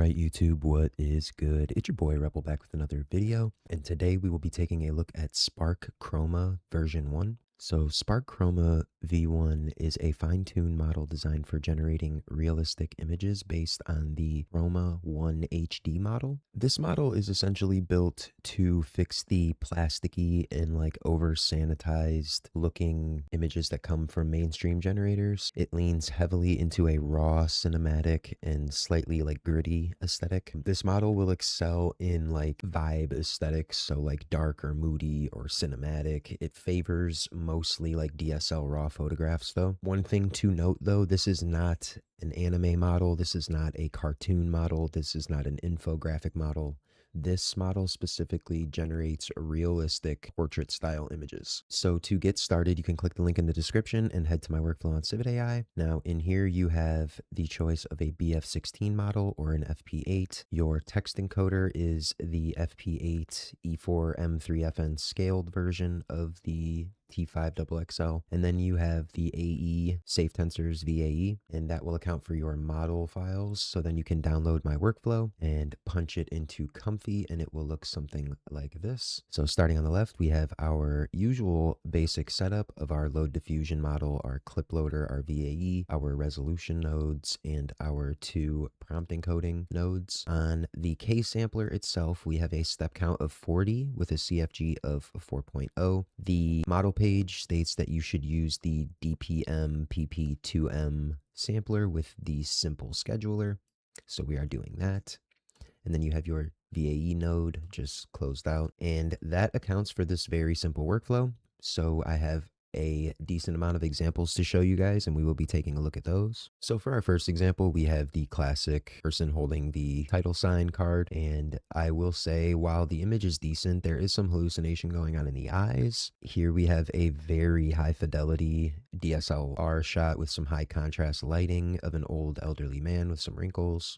Alright YouTube, what is good? It's your boy Rebel back with another video, and today we will be taking a look at SPARK.Chroma version 1. So SPARK.Chroma V1 is a fine-tuned model designed for generating realistic images based on the Chroma 1 HD model. This model is essentially built to fix the plasticky and over-sanitized looking images that come from mainstream generators. It leans heavily into a raw, cinematic, and slightly gritty aesthetic. This model will excel in vibe aesthetics, so dark or moody or cinematic. It favors mostly DSL raw photographs though. One thing to note though, this is not an anime model, this is not a cartoon model, this is not an infographic model. This model specifically generates realistic portrait style images. So to get started, you can click the link in the description and head to my workflow on Civet AI. Now in here you have the choice of a BF16 model or an FP8. Your text encoder is the FP8 E4M3FN scaled version of the T5XXL, and then you have the AE Safe Tensors VAE, and that will account for your model files. So then you can download my workflow and punch it into Comfy, and it will look something like this. So starting on the left, we have our usual basic setup of our load diffusion model, our clip loader, our VAE, our resolution nodes, and our two prompt encoding nodes. On the K sampler itself, we have a step count of 40 with a CFG of 4.0. The model page states that you should use the DPM PP2M sampler with the simple scheduler. So we are doing that. And then you have your VAE node just closed out. And that accounts for this very simple workflow. So I have a decent amount of examples to show you guys, and we will be taking a look at those. So for our first example, we have the classic person holding the title sign card, and I will say while the image is decent, there is some hallucination going on in the eyes. Here we have a very high fidelity DSLR shot with some high contrast lighting of an old elderly man with some wrinkles.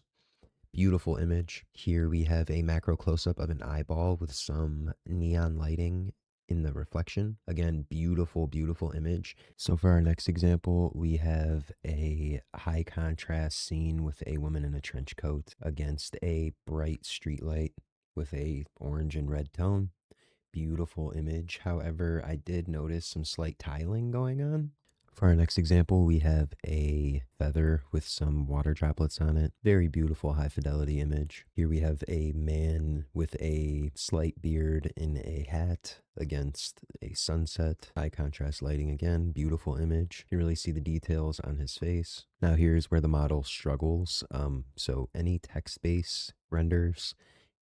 Beautiful image. Here we have a macro close-up of an eyeball with some neon lighting in the reflection. Again, beautiful, beautiful image. So for our next example, we have a high contrast scene with a woman in a trench coat against a bright street light with a orange and red tone. Beautiful image. However, I did notice some slight tiling going on. For our next example, we have a feather with some water droplets on it. Very beautiful high fidelity image. Here we have a man with a slight beard in a hat against a sunset. High contrast lighting again. Beautiful image. You can really see the details on his face. Now here's where the model struggles. So any text-based renders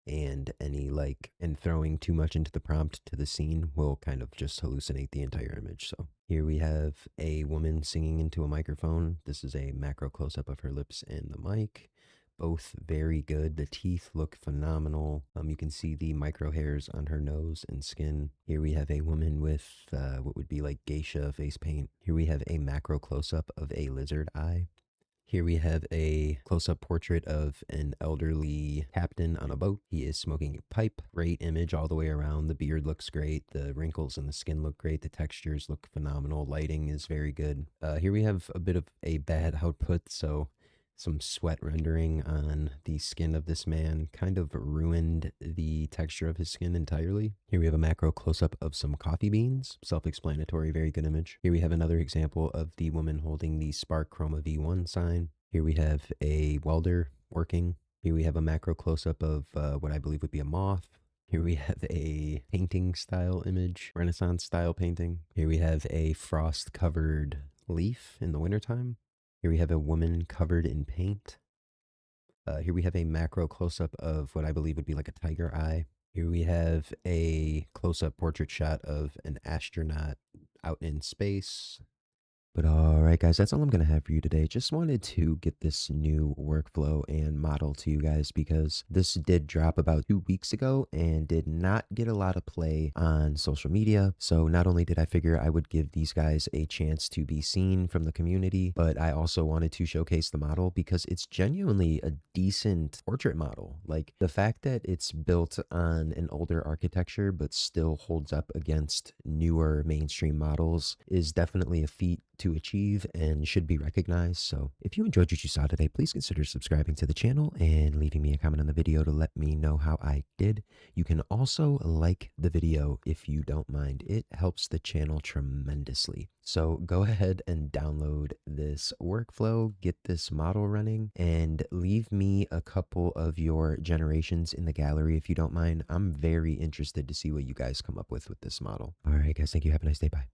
and any and throwing too much into the prompt to the scene will kind of just hallucinate the entire image. So here we have a woman singing into a microphone. This is a macro close-up of her lips and the mic. Both very good. The teeth look phenomenal. You can see the micro hairs on her nose and skin. Here we have a woman with what would be geisha face paint. Here we have a macro close-up of a lizard eye. Here we have a close-up portrait of an elderly captain on a boat. He is smoking a pipe. Great image all the way around. The beard looks great. The wrinkles in the skin look great. The textures look phenomenal. Lighting is very good. Here we have a bit of a bad output, so some sweat rendering on the skin of this man kind of ruined the texture of his skin entirely. Here we have a macro close-up of some coffee beans. Self-explanatory, very good image. Here we have another example of the woman holding the SPARK.Chroma V1 sign. Here we have a welder working. Here we have a macro close-up of what I believe would be a moth. Here we have a painting style image, Renaissance style painting. Here we have a frost-covered leaf in the wintertime. Here we have a woman covered in paint. Here we have a macro close-up of what I believe would be a tiger eye. Here we have a close-up portrait shot of an astronaut out in space. But alright guys, that's all I'm going to have for you today. Just wanted to get this new workflow and model to you guys because this did drop about 2 weeks ago and did not get a lot of play on social media. So not only did I figure I would give these guys a chance to be seen from the community, but I also wanted to showcase the model because it's genuinely a decent portrait model. The fact that it's built on an older architecture but still holds up against newer mainstream models is definitely a feat to achieve and should be recognized. So if you enjoyed what you saw today, please consider subscribing to the channel and leaving me a comment on the video to let me know how I did. You can also like the video if you don't mind. It helps the channel tremendously. So go ahead and download this workflow, get this model running, and leave me a couple of your generations in the gallery if you don't mind. I'm very interested to see what you guys come up with this model. All right, guys. Thank you. Have a nice day. Bye.